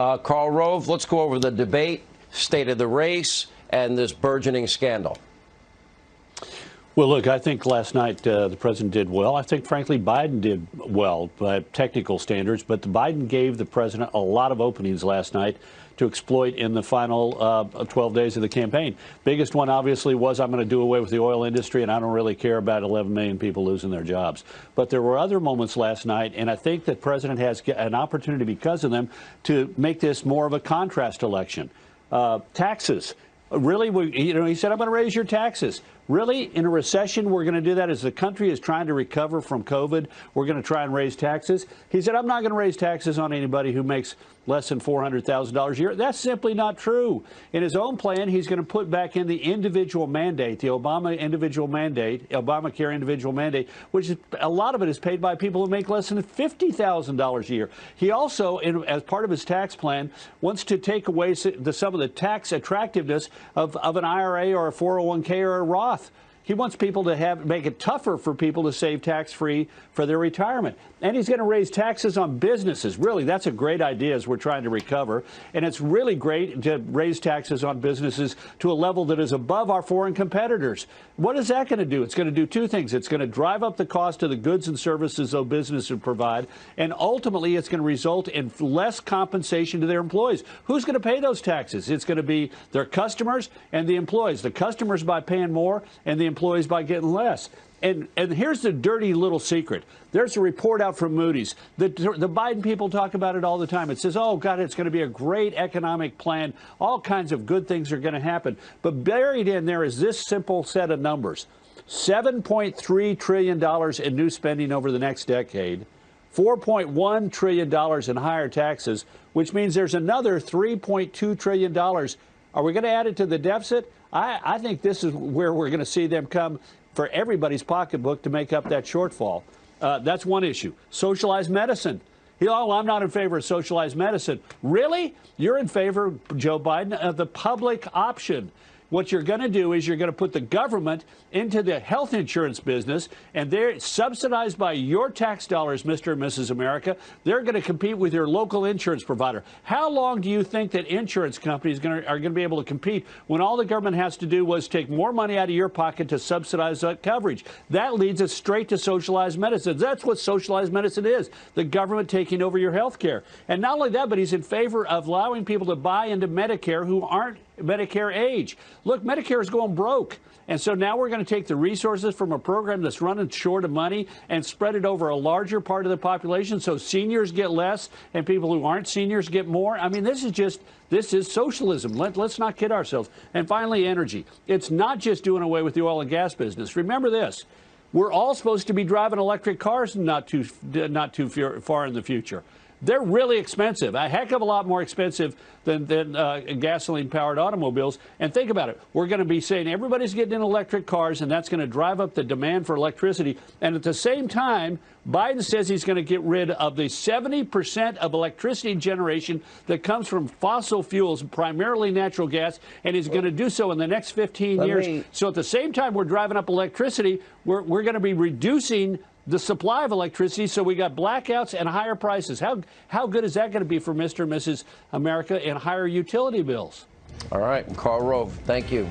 Karl Rove, let's go over the debate, state of the race, and this burgeoning scandal. Well, look, I think last night the president did well. I think, frankly, Biden did well by technical standards, but Biden gave the president a lot of openings last night to exploit in the final 12 days of the campaign. Biggest one, obviously, was I'm going to do away with the oil industry, and I don't really care about 11 million people losing their jobs. But there were other moments last night, and I think that the president has an opportunity because of them to make this more of a contrast election. Taxes. Really, he said, I'm going to raise your taxes. Really, in a recession, we're going to do that as the country is trying to recover from COVID. We're going to try and raise taxes. He said, I'm not going to raise taxes on anybody who makes less than $400,000 a year. That's simply not true. In his own plan, he's going to put back in the individual mandate, the Obamacare individual mandate, which is, a lot of it is paid by people who make less than $50,000 a year. He also, as part of his tax plan, wants to take away some of the tax attractiveness of an IRA or a 401k or a Roth. He wants people to make it tougher for people to save tax-free for their retirement. And he's going to raise taxes on businesses. Really, that's a great idea as we're trying to recover. And it's really great to raise taxes on businesses to a level that is above our foreign competitors. What is that going to do? It's going to do two things. It's going to drive up the cost of the goods and services those businesses provide. And ultimately, it's going to result in less compensation to their employees. Who's going to pay those taxes? It's going to be their customers and the employees. The customers by paying more and the employees by getting less. And here's the dirty little secret. There's a report out from Moody's. The Biden people talk about it all the time. It says, oh, God, it's going to be a great economic plan. All kinds of good things are going to happen. But buried in there is this simple set of numbers. $7.3 trillion in new spending over the next decade. $4.1 trillion in higher taxes, which means there's another $3.2 trillion. Are we going to add it to the deficit? I think this is where we're going to see them come for everybody's pocketbook to make up that shortfall. That's one issue. Socialized medicine. Oh, I'm not in favor of socialized medicine. Really? You're in favor, Joe Biden, of the public option. What you're going to do is you're going to put the government into the health insurance business, and they're subsidized by your tax dollars, Mr. and Mrs. America. They're going to compete with your local insurance provider. How long do you think that insurance companies are going to be able to compete when all the government has to do was take more money out of your pocket to subsidize that coverage? That leads us straight to socialized medicine. That's what socialized medicine is, the government taking over your health care. And not only that, but he's in favor of allowing people to buy into Medicare who aren't Medicare age. Look, Medicare is going broke. And so now we're going to take the resources from a program that's running short of money and spread it over a larger part of the population so seniors get less and people who aren't seniors get more. I mean, this is socialism. Let's not kid ourselves. And finally, energy. It's not just doing away with the oil and gas business. Remember this. We're all supposed to be driving electric cars not too far in the future. They're really expensive, a heck of a lot more expensive than gasoline-powered automobiles. And think about it. We're going to be saying everybody's getting in electric cars, and that's going to drive up the demand for electricity. And at the same time, Biden says he's going to get rid of the 70% of electricity generation that comes from fossil fuels, primarily natural gas, and he's going to do so in the next 15 years. So at the same time we're driving up electricity, we're going to be reducing the supply of electricity, so we got blackouts and higher prices. How good is that going to be for Mr. and Mrs. America and higher utility bills? All right, Karl Rove, thank you.